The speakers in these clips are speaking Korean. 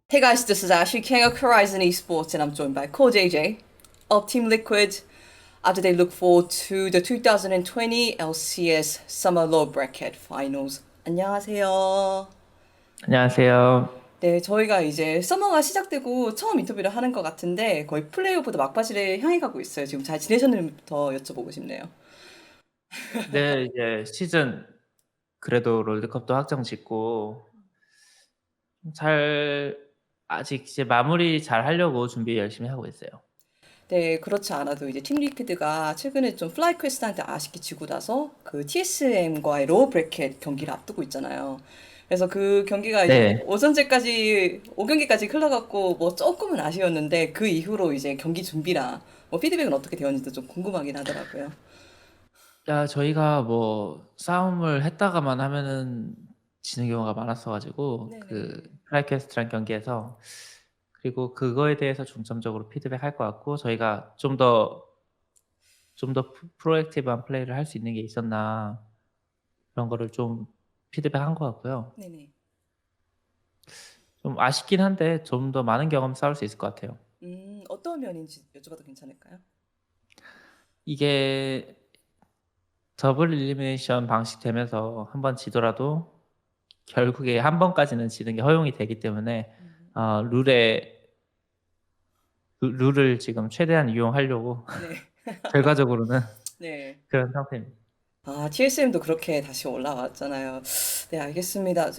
Hey guys, this is Ashley, King of Horizon Esports, and I'm joined by Core JJ of Team Liquid after they look forward to the 2020 LCS Summer Low Bracket Finals. 안녕하세요. 안녕하세요. 네, 저희가 이제 서머가 시작되고 처음 인터뷰를 하는 것 같은데 거의 플레이오프도 막바지를 향해 가고 있어요. 지금 잘 지내셨는지부터 여쭤보고 싶네요. 네, 이제 시즌 그래도 롤드컵도 확정 짓고 잘 아직 이제 마무리 잘 하려고 준비 열심히 하고 있어요. 네, 그렇지 않아도 이제 팀 리퀴드가 최근에 좀 플라이 퀘스트한테 아쉽게 지고 나서 그 TSM과의 로우 브래켓 경기를 앞두고 있잖아요. 그래서 그 경기가 이제 네. 오전제까지 5경기까지 흘러갔고 뭐 조금은 아쉬웠는데 그 이후로 이제 경기 준비랑 뭐 피드백은 어떻게 되었는지도 좀 궁금하긴 하더라고요. 야, 저희가 뭐 싸움을 했다가만 하면은 지는 경우가 많았어가지고 그 네네. 프라이캐스트란 경기에서 그리고 그거에 대해서 중점적으로 피드백 할 것 같고 저희가 좀 더 프로액티브한 플레이를 할 수 있는 게 있었나 그런 거를 좀 피드백 한 것 같고요. 네네. 좀 아쉽긴 한데 좀 더 많은 경험 쌓을 수 있을 것 같아요. 어떤 면인지 여쭤봐도 괜찮을까요? 이게 더블 일리미네이션 방식 되면서 한 번 지더라도 결국에 한 번까지는 지는 게 허용이 되기 때문에 룰에 룰을 지금 최대한 이용하려고 네. 결과적으로는 네. 그런 상태입니다. 아, TSM도 그렇게 다시 올라왔잖아요. 네, 알겠습니다.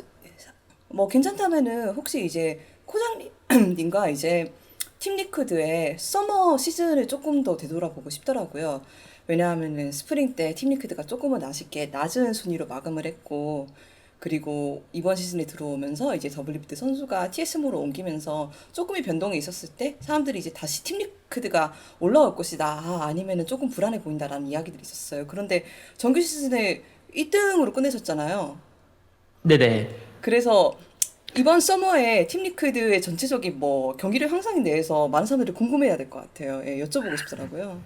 뭐 괜찮다면은 혹시 이제 코장님과 이제 팀 리퀴드의 서머 시즌을 조금 더 되돌아보고 싶더라고요. 왜냐하면은 스프링 때 팀 리퀴드가 조금은 아쉽게 낮은 순위로 마감을 했고, 그리고 이번 시즌에 들어오면서 이제 더블리프트 선수가 TSM으로 옮기면서 조금의 변동이 있었을 때 사람들이 이제 다시 팀 리퀴드가 올라올 것이다. 아, 아니면은 조금 불안해 보인다라는 이야기들이 있었어요. 그런데 정규 시즌에 1등으로 끝내셨잖아요. 네네. 그래서 이번 서머에 팀 리퀴드의 전체적인 뭐 경기력 향상에 대해서 많은 사람들이 궁금해야 될 것 같아요. 예, 여쭤보고 싶더라고요.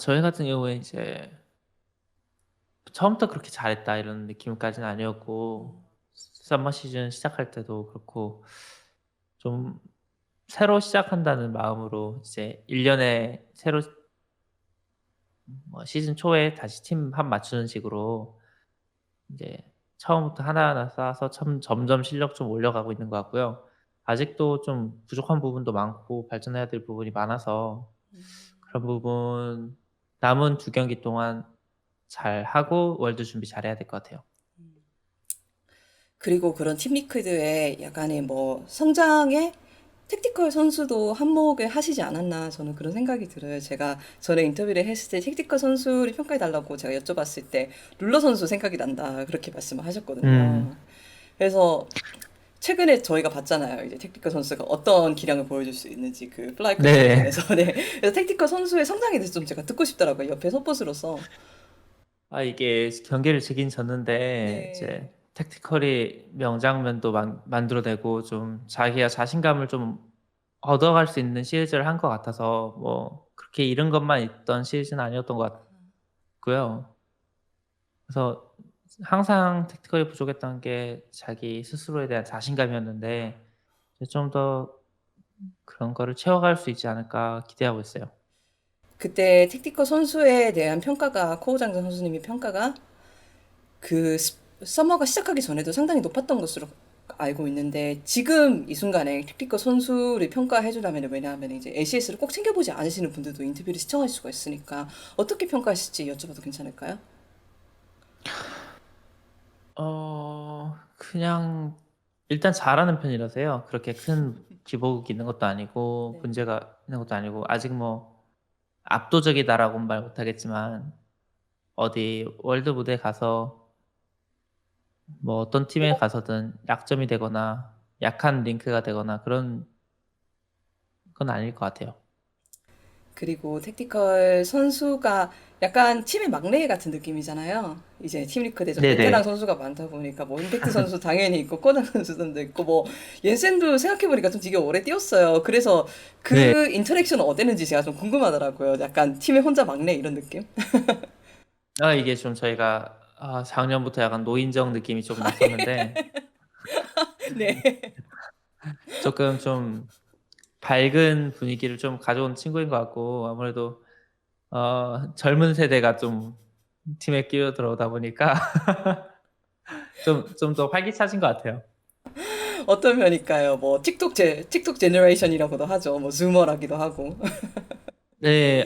저희 같은 경우에 이제 처음부터 그렇게 잘했다 이런 느낌까지는 아니었고 서머 시즌 시작할 때도 그렇고 좀 새로 시작한다는 마음으로 이제 1년에 새로 뭐 시즌 초에 다시 팀 한 맞추는 식으로 이제 처음부터 하나하나 쌓아서 점점 실력 좀 올려가고 있는 것 같고요. 아직도 좀 부족한 부분도 많고 발전해야 될 부분이 많아서 그런 부분 남은 2경기 동안 잘하고 월드 준비 잘해야 될 것 같아요. 그리고 그런 팀 리퀴드의 약간의 뭐 성장의 택티컬 선수도 한몫을 하시지 않았나 저는 그런 생각이 들어요. 제가 전에 인터뷰를 했을 때 택티컬 선수를 평가해 달라고 제가 여쭤봤을 때 룰러 선수 생각이 난다 그렇게 말씀을 음. 하셨거든요. 그래서 최근에 저희가 봤잖아요. 이제 택티컬 선수가 어떤 기량을 보여줄 수 있는지 그 플라이 네. 퀘스트전에서 네. 그래서 택티컬 선수의 성장에 대해서 좀 제가 듣고 싶더라고요. 옆에 서포스로서. 이게 경기를 지긴 졌는데 이제 네. 택티컬이 명장면도 만들어내고 좀 자기가 자신감을 좀 얻어갈 수 있는 시리즈를 한 것 같아서 뭐 그렇게 잃은 것만 있던 시리즈는 아니었던 것 같고요. 그래서 항상 택티컬이 부족했던 게 자기 스스로에 대한 자신감이었는데 이제 좀 더 그런 거를 채워갈 수 있지 않을까 기대하고 있어요. 그때 택티컬 선수에 대한 평가가 코우 장전 선수님의 평가가 그 서머가 시작하기 전에도 상당히 높았던 것으로 알고 있는데 지금 이 순간에 택티컬 선수를 평가해 주려면 왜냐하면 이제 ACS를 꼭 챙겨보지 않으시는 분들도 인터뷰를 시청하실 수가 있으니까 어떻게 평가하실지 여쭤봐도 괜찮을까요? 그냥 일단 잘하는 편이라서요. 그렇게 큰 기복이 있는 것도 아니고 네. 문제가 있는 것도 아니고 아직 뭐 압도적이다라고는 말 못하겠지만 어디 월드 무대에 가서 뭐 어떤 팀에 가서든 약점이 되거나 약한 링크가 되거나 그런 건 아닐 것 같아요. 그리고 택티컬 선수가 약간 팀의 막내 같은 느낌이잖아요. 이제 팀 리커드에 좀 베테랑 네네. 선수가 많다 보니까 뭐 임팩트 선수 당연히 있고 코난 선수도 있고 뭐 옌센도 생각해보니까 좀 되게 오래 뛰었어요. 그래서 네. 그 인터랙션은 어땠는지 제가 좀 궁금하더라고요. 약간 팀의 혼자 막내 이런 느낌? 이게 좀 저희가 작년부터 약간 노인정 느낌이 좀 났었는데 네. 조금 좀 밝은 분위기를 좀 가져온 친구인 것 같고 아무래도 젊은 세대가 좀 팀에 끼어 들어오다 보니까 좀 더 활기차진 것 같아요. 어떤 면일까요? 뭐 틱톡 제너레이션이라고도 하죠. 뭐 즈머라기도 하고. 네,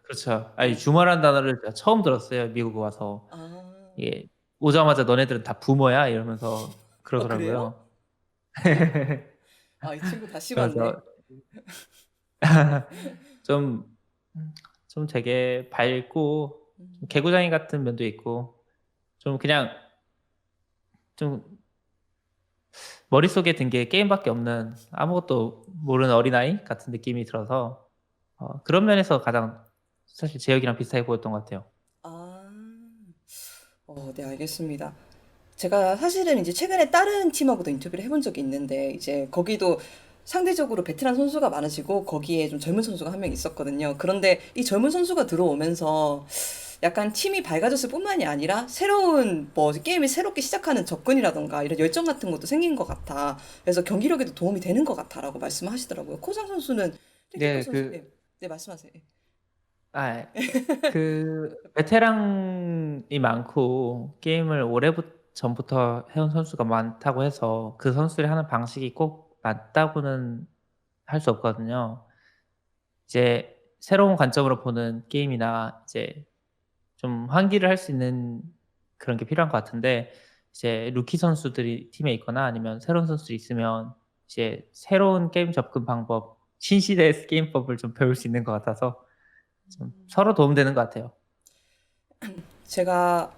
그렇죠. 아니, 주말한 단어를 제가 처음 들었어요. 미국 와서. 아, 이게 오자마자 너네들은 다 부모야? 이러면서 그래요? 그러더라고요. 아, 이 친구 다시 봤네. 그래서 좀, 좀 되게 밝고 좀 음, 개구장이 같은 면도 있고 좀 그냥 좀 머릿속에 든 게 게임밖에 없는 아무것도 모르는 어린아이 같은 느낌이 들어서 그런 면에서 가장 사실 재혁이랑 비슷하게 보였던 것 같아요. 아, 네, 알겠습니다. 제가 사실은 이제 최근에 다른 팀하고도 인터뷰를 해본 적이 있는데, 이제 거기도 상대적으로 베테랑 선수가 많아지고, 거기에 좀 젊은 선수가 한 명 있었거든요. 그런데 이 젊은 선수가 들어오면서 약간 팀이 밝아졌을 뿐만이 아니라 새로운 뭐 게임을 새롭게 시작하는 접근이라던가 이런 열정 같은 것도 생긴 것 같아. 그래서 경기력에도 도움이 되는 것 같아라고 말씀하시더라고요. 코장 선수는 택티컬 네, 선수, 네, 네, 말씀하세요. 네. 아, 베테랑이 많고 게임을 전부터 해온 선수가 많다고 해서 그 선수들이 하는 방식이 꼭 맞다고는 할 수 없거든요. 이제 새로운 관점으로 보는 게임이나 이제 좀 환기를 할 수 있는 그런 게 필요한 것 같은데 이제 루키 선수들이 팀에 있거나 아니면 새로운 선수들이 있으면 이제 새로운 게임 접근 방법, 신시대의 게임법을 좀 배울 수 있는 것 같아서 좀 서로 도움되는 것 같아요. 제가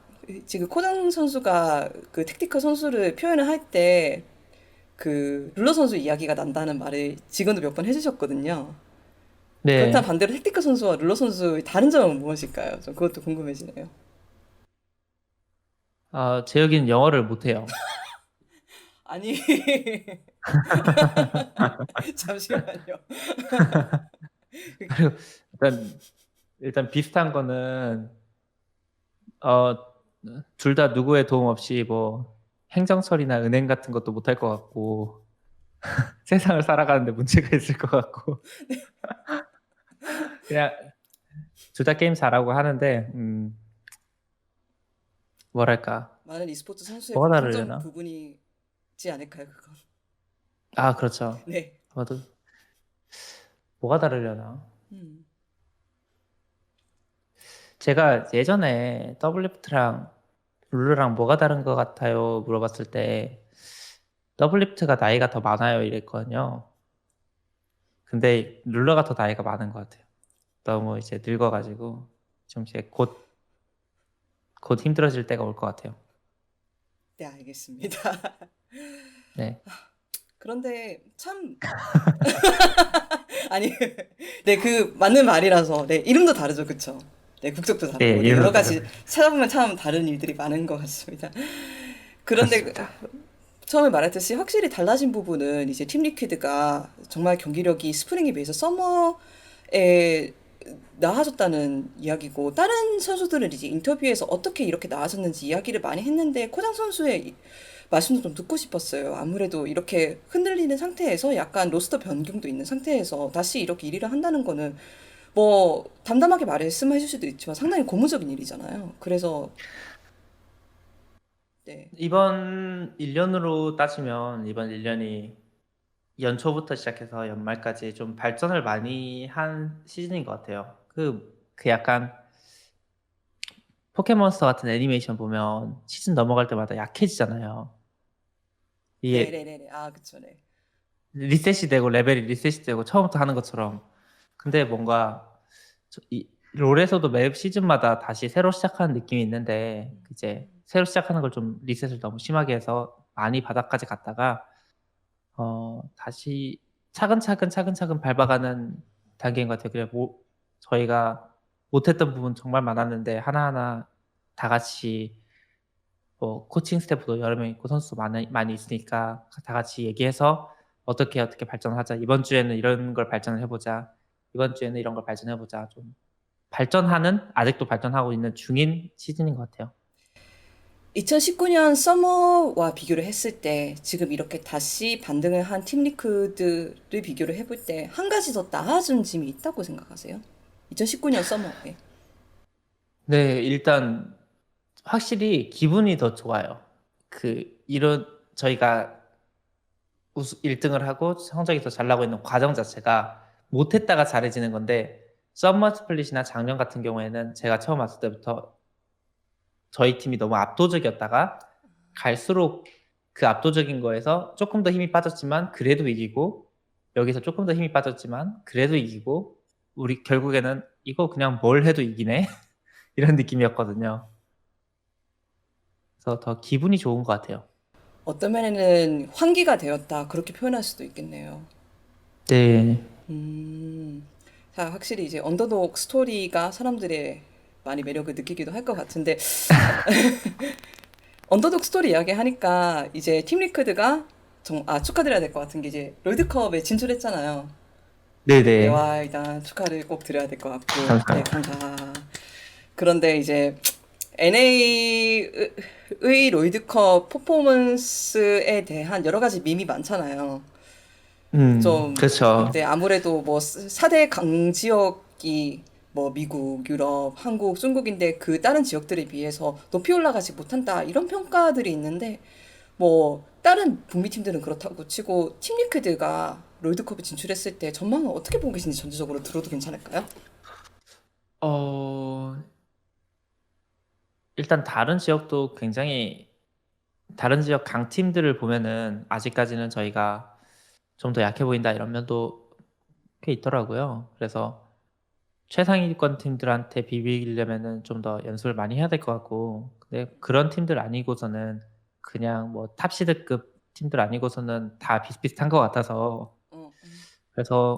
지금 코장 선수가 그 택티컬 선수를 표현을 할 때 그 룰러 선수 이야기가 난다는 말을 지금도 몇 번 해주셨거든요. 그렇다면 네. 반대로 택티컬 선수와 룰러 선수의 다른 점은 무엇일까요? 좀 그것도 궁금해지네요. 재혁이는 영어를 못해요. 아니, 잠시만요. 그리고 일단 비슷한 거는 어, 둘 다 누구의 도움 없이 뭐 행정 처리나 은행 같은 것도 못할 것 같고 세상을 살아가는데 문제가 있을 것 같고 그냥 둘 다 게임 잘하고 하는데 뭐랄까 많은 e스포츠 선수의 뭐가 공통점 다르려나? 부분이지 않을까요, 그건? 그렇죠. 네. 아마도 뭐가 다르려나? 음. 제가 예전에 더블리프트랑 룰루랑 뭐가 다른 것 같아요? 물어봤을 때 더블리프트가 나이가 더 많아요 이랬거든요. 근데 룰러가 더 나이가 많은 것 같아요. 너무 이제 늙어가지고 좀 이제 곧 힘들어질 때가 올 것 같아요. 네, 알겠습니다. 네, 그런데 참, 아니, 네, 그 맞는 말이라서, 네, 이름도 다르죠, 그쵸? 네, 국적도 네, 다르고, 네, 여러 이름도 가지 다르고요. 찾아보면 참 다른 일들이 많은 것 같습니다. 그런데 그렇습니다. 처음에 말했듯이 확실히 달라진 부분은 이제 팀 리퀴드가 정말 경기력이 스프링에 비해서 서머에 나아졌다는 이야기고 다른 선수들은 이제 인터뷰에서 어떻게 이렇게 나아졌는지 이야기를 많이 했는데 코장 선수의 말씀도 좀 듣고 싶었어요. 아무래도 이렇게 흔들리는 상태에서 약간 로스터 변경도 있는 상태에서 다시 이렇게 1위를 한다는 거는 뭐 담담하게 말씀해 줄 수도 있지만 상당히 고무적인 일이잖아요. 그래서 네. 이번 1년으로 따지면 이번 1년이 연초부터 시작해서 연말까지 좀 발전을 많이 한 시즌인 것 같아요. 그 약간 포켓몬스터 같은 애니메이션 보면 시즌 넘어갈 때마다 약해지잖아요. 이게 네네네네. 아, 그쵸, 네. 리셋이 되고 레벨이 리셋이 되고 처음부터 하는 것처럼. 근데 뭔가 이 롤에서도 매 시즌마다 다시 새로 시작하는 느낌이 있는데 이제 새로 시작하는 걸 좀 리셋을 너무 심하게 해서 많이 바닥까지 갔다가 다시 차근차근 밟아가는 단계인 것 같아요. 그래 저희가 못했던 부분 정말 많았는데 하나하나 다 같이 뭐 코칭 스태프도 여러 명 있고 선수도 많이 있으니까 다 같이 얘기해서 어떻게 발전하자. 이번 주에는 이런 걸 발전을 해보자. 이번 주에는 이런 걸 발전해보자. 좀 아직도 발전하고 있는 중인 시즌인 것 같아요. 2019년 서머와 비교를 했을 때 지금 이렇게 다시 반등을 한 팀 리크들을 비교를 해볼 때 한 가지 더 나아진 점이 있다고 생각하세요? 2019년 서머에. 네, 일단 확실히 기분이 더 좋아요. 이런 저희가 1등을 하고 성적이 더 잘 나고 있는 과정 자체가 못했다가 잘해지는 건데 썸머 스플릿이나 작년 같은 경우에는 제가 처음 왔을 때부터 저희 팀이 너무 압도적이었다가 갈수록 그 압도적인 거에서 조금 더 힘이 빠졌지만 그래도 이기고 여기서 조금 더 힘이 빠졌지만 그래도 이기고 우리 결국에는 이거 그냥 뭘 해도 이기네 이런 느낌이었거든요. 그래서 더 기분이 좋은 것 같아요. 어떤 면에는 환기가 되었다. 그렇게 표현할 수도 있겠네요. 네, 음, 자, 확실히 이제 언더독 스토리가 사람들의 많이 매력을 느끼기도 할 것 같은데, 언더독 스토리 이야기 하니까 이제 팀 리크드가 축하드려야 될 것 같은 게 이제 롤드컵에 진출했잖아요. 네, 네네, 와, 일단 축하를 꼭 드려야 될 것 같고, 네, 감사합니다. 감사. 그런데 이제 NA의 롤드컵 퍼포먼스에 대한 여러 가지 밈이 많잖아요. 좀, 그렇죠. 네, 아무래도 뭐 4대 강지역이 뭐 미국, 유럽, 한국, 중국인데 그 다른 지역들에 비해서 높이 올라가지 못한다 이런 평가들이 있는데 뭐 다른 북미 팀들은 그렇다고 치고 팀 리크드가 롤드컵에 진출했을 때 전망은 어떻게 보고 계신지 전체적으로 들어도 괜찮을까요? 어, 일단 다른 지역 강팀들을 보면은 아직까지는 저희가 좀 더 약해 보인다 이런 면도 꽤 있더라고요. 그래서 최상위권 팀들한테 비비려면은 좀 더 연습을 많이 해야 될 것 같고, 근데 그런 팀들 아니고서는 그냥 뭐 탑시드급 팀들 아니고서는 다 비슷비슷한 것 같아서, 어, 그래서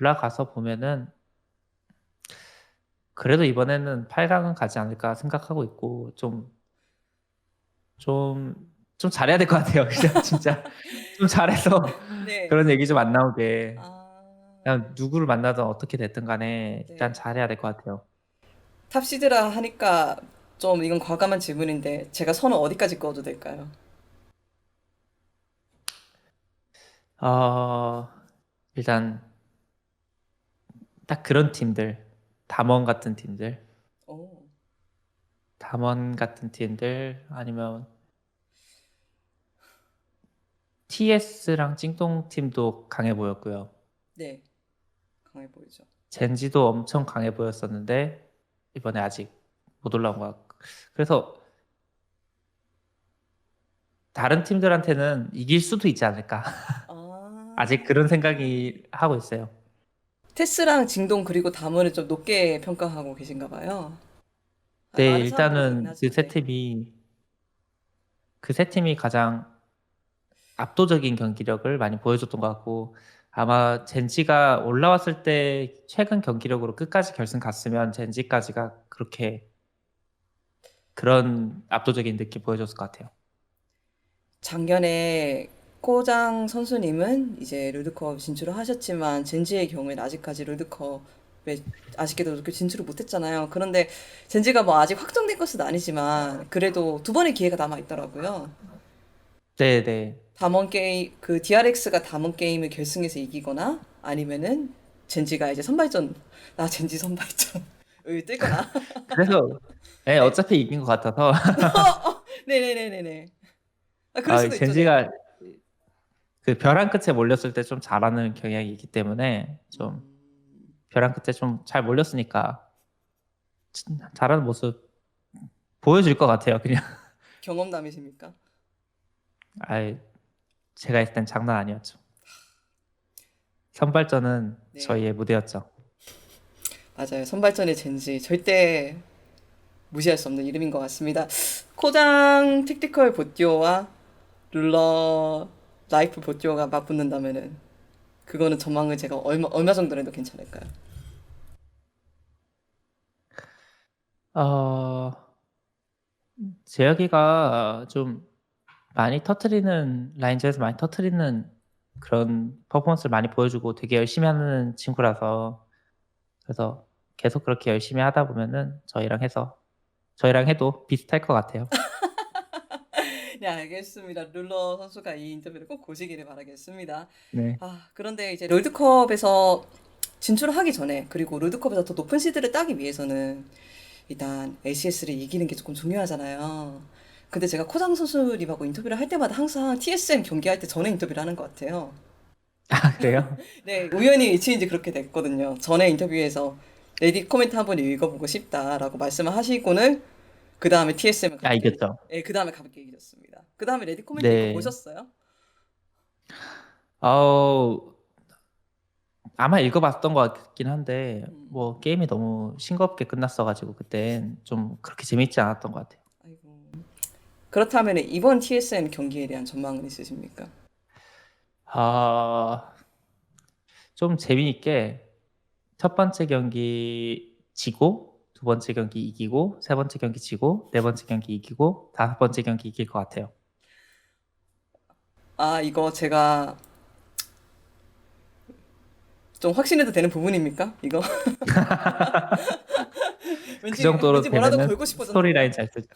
올라가서 보면은 그래도 이번에는 8강은 가지 않을까 생각하고 있고, 좀, 좀 잘해야 될 것 같아요. 그냥 진짜 좀 잘해서 네. 그런 얘기 좀 안 나오게. 아, 그냥 누구를 만나든 어떻게 됐든 간에 일단 네. 잘해야 될 것 같아요. 탑시드라 하니까 좀 이건 과감한 질문인데 제가 선을 어디까지 그어도 될까요? 어, 일단 딱 그런 팀들, 담원 같은 팀들, 오, 담원 같은 팀들 아니면 TS랑 찡동 팀도 강해 보였고요. 네. 강해 보이죠. 젠지도 엄청 강해 보였었는데 이번에 아직 못 올라온 것 같고. 그래서 다른 팀들한테는 이길 수도 있지 않을까. 아직 아, 그런 생각이 하고 있어요. 테스랑 징동 그리고 담원을 좀 높게 평가하고 계신가 봐요. 아, 네, 많은 사람들이 그러긴 일단은 하죠. 네. 그 세 팀이 가장 압도적인 경기력을 많이 보여줬던 것 같고 아마 젠지가 올라왔을 때 최근 경기력으로 끝까지 결승 갔으면 젠지까지가 그런 압도적인 느낌 보여줬을 것 같아요. 작년에 코장 선수님은 이제 롤드컵 진출을 하셨지만 젠지의 경우에는 아직까지 롤드컵에 아쉽게도 그 진출을 못했잖아요. 그런데 젠지가 뭐 아직 확정된 것은 아니지만 그래도 두 번의 기회가 남아 있더라고요. 네네. 담원 게임 그 DRX가 담원 게임을 결승에서 이기거나 아니면은 젠지가 이제 선발전 나 젠지 선발전을 뜨거나 그래서 네, 네. 어차피 이긴 것 같아서 네네네네네. 아 그럴 수도 있죠. 네. 젠지가 그 벼랑 끝에 몰렸을 때 좀 잘하는 경향이 있기 때문에 좀 음, 벼랑 끝에 좀 잘 몰렸으니까 잘하는 모습 보여줄 것 같아요. 그냥 경험담이십니까? 아 제가 했을 땐 장난 아니었죠. 선발전은 네. 저희의 무대였죠. 맞아요. 선발전의 젠지 절대 무시할 수 없는 이름인 것 같습니다. 코장 택티컬 보띠오와 룰러 라이프 보띠오가 맞붙는다면은 그거는 전망을 제가 얼마 정도 해도 괜찮을까요? 어, 재혁이가 좀 많이 터트리는 라인전에서 많이 터트리는 그런 퍼포먼스를 많이 보여주고 되게 열심히 하는 친구라서 그래서 계속 그렇게 열심히 하다 보면은 저희랑 해서 저희랑 해도 비슷할 것 같아요. 네, 알겠습니다. 룰러 선수가 이 인터뷰를 꼭 보시기를 바라겠습니다. 네. 그런데 이제 롤드컵에서 진출하기 전에 그리고 롤드컵에서 더 높은 시드를 따기 위해서는 일단 ACS를 이기는 게 조금 중요하잖아요. 근데 제가 코장 선수님하고 인터뷰를 할 때마다 항상 TSM 경기할 때 전에 인터뷰를 하는 것 같아요. 아, 그래요? 네, 우연히 일치인지 그렇게 됐거든요. 전에 인터뷰에서 레딧 코멘트 한번 읽어보고 싶다라고 말씀을 하시고는 그 다음에 TSM을 아, 가볍게, 이겼죠. 네, 그 다음에 가볍게 이겼습니다. 그 다음에 레딧 코멘트 네. 읽어보셨어요? 아우, 아마 읽어봤던 것 같긴 한데, 음, 뭐, 게임이 너무 싱겁게 끝났어가지고, 그땐 좀 그렇게 재밌지 않았던 것 같아요. 아이고. 그렇다면 이번 TSM 경기에 대한 전망은 있으십니까? 아, 좀 재미있게 첫 번째 경기 지고, 두 번째 경기 이기고, 세 번째 경기 지고, 네 번째 경기 이기고, 다섯 번째 경기 이길 것 같아요. 이거 제가 좀 확신해도 되는 부분입니까? 이거 그 왠지 정도로 왠지 뭐라도 되면은 걸고 싶어졌는데요. 스토리라인 잘 쓰죠.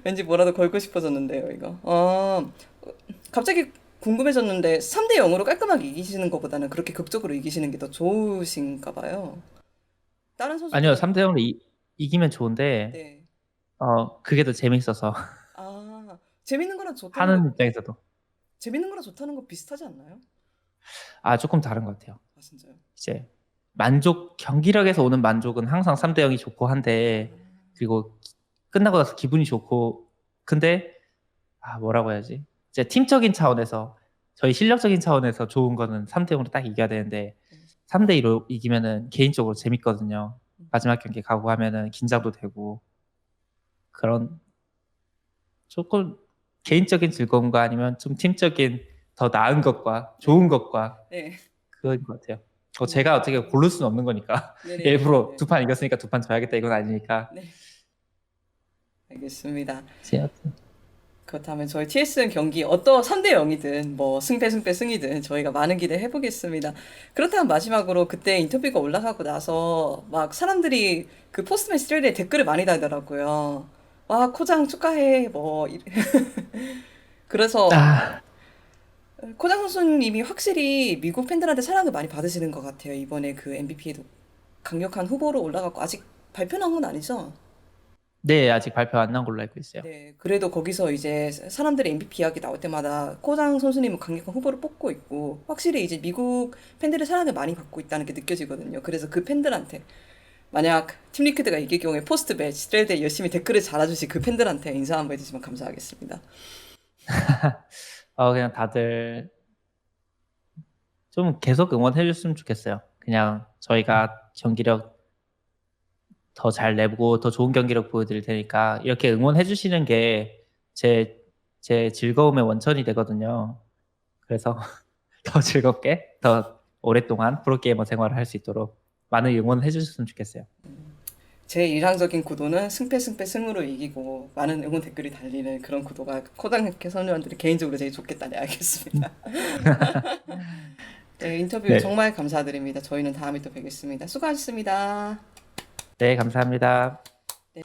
왠지 뭐라도 걸고 싶어졌는데요, 이거. 갑자기 궁금해졌는데 3대 0으로 깔끔하게 이기시는 것보다는 그렇게 극적으로 이기시는 게 더 좋으신가 봐요. 다른 아니요, 선수들은 3대 0으로 이기면 좋은데, 네. 그게 더 재밌어서. 재밌는 거랑 좋다는 거 하는 입장에서도. 재밌는 거랑 좋다는 거 비슷하지 않나요? 아, 조금 다른 것 같아요. 진짜요? 이제, 경기력에서 오는 만족은 항상 3대 0이 좋고 한데, 그리고 끝나고 나서 기분이 좋고, 근데, 뭐라고 해야지? 이제 팀적인 차원에서, 저희 실력적인 차원에서 좋은 거는 3대 0으로 딱 이겨야 되는데, 네. 3대 2로 이기면은 개인적으로 재밌거든요. 마지막 경기 가고 하면은 긴장도 되고, 그런 조금 개인적인 즐거움과 아니면 좀 팀적인 더 나은 것과 좋은 것과 네. 그거인 것 같아요. 제가 어떻게 고를 수는 없는 거니까. 일부러 네네네네. 두 판 이겼으니까 두 판 져야겠다 이건 아니니까. 네. 알겠습니다. 제어튼. 그렇다면 저희 TSN 경기 어떤 3대 0이든 뭐 승패 승이든 저희가 많은 기대 해보겠습니다. 그렇다면 마지막으로 그때 인터뷰가 올라가고 나서 막 사람들이 그 포스트맨 스트레이트에 댓글을 많이 달더라고요. 와, 코장 축하해. 그래서 아, 코장 선수님이 확실히 미국 팬들한테 사랑을 많이 받으시는 것 같아요. 이번에 그 MVP에도 강력한 후보로 올라갔고 아직 발표 나온 건 아니죠? 네, 아직 발표 안 난 걸로 알고 있어요. 네, 그래도 거기서 이제 사람들의 MVP 이야기 나올 때마다 코장 선수님은 강력한 후보를 뽑고 있고, 확실히 이제 미국 팬들의 사랑을 많이 받고 있다는 게 느껴지거든요. 그래서 그 팬들한테, 만약 팀 리퀴드가 이길 경우에 포스트 매치 스트레이트에 열심히 댓글을 달아주신 그 팬들한테 인사 한번 해주시면 감사하겠습니다. 그냥 다들 좀 계속 응원해 줬으면 좋겠어요. 그냥 저희가 경기력 더 잘 내고 더 좋은 경기력 보여드릴 테니까 이렇게 응원해 주시는 게 제 즐거움의 원천이 되거든요. 그래서 더 즐겁게 더 오랫동안 프로게이머 생활을 할 수 있도록 많은 응원해 주셨으면 좋겠어요. 제 일상적인 구도는 승으로 이기고 많은 응원 댓글이 달리는 그런 구도가 코장 선수원들이 개인적으로 제일 좋겠다. 네, 알겠습니다. 네, 인터뷰 네. 정말 감사드립니다. 저희는 다음에 또 뵙겠습니다. 수고하셨습니다. 네, 감사합니다. 네.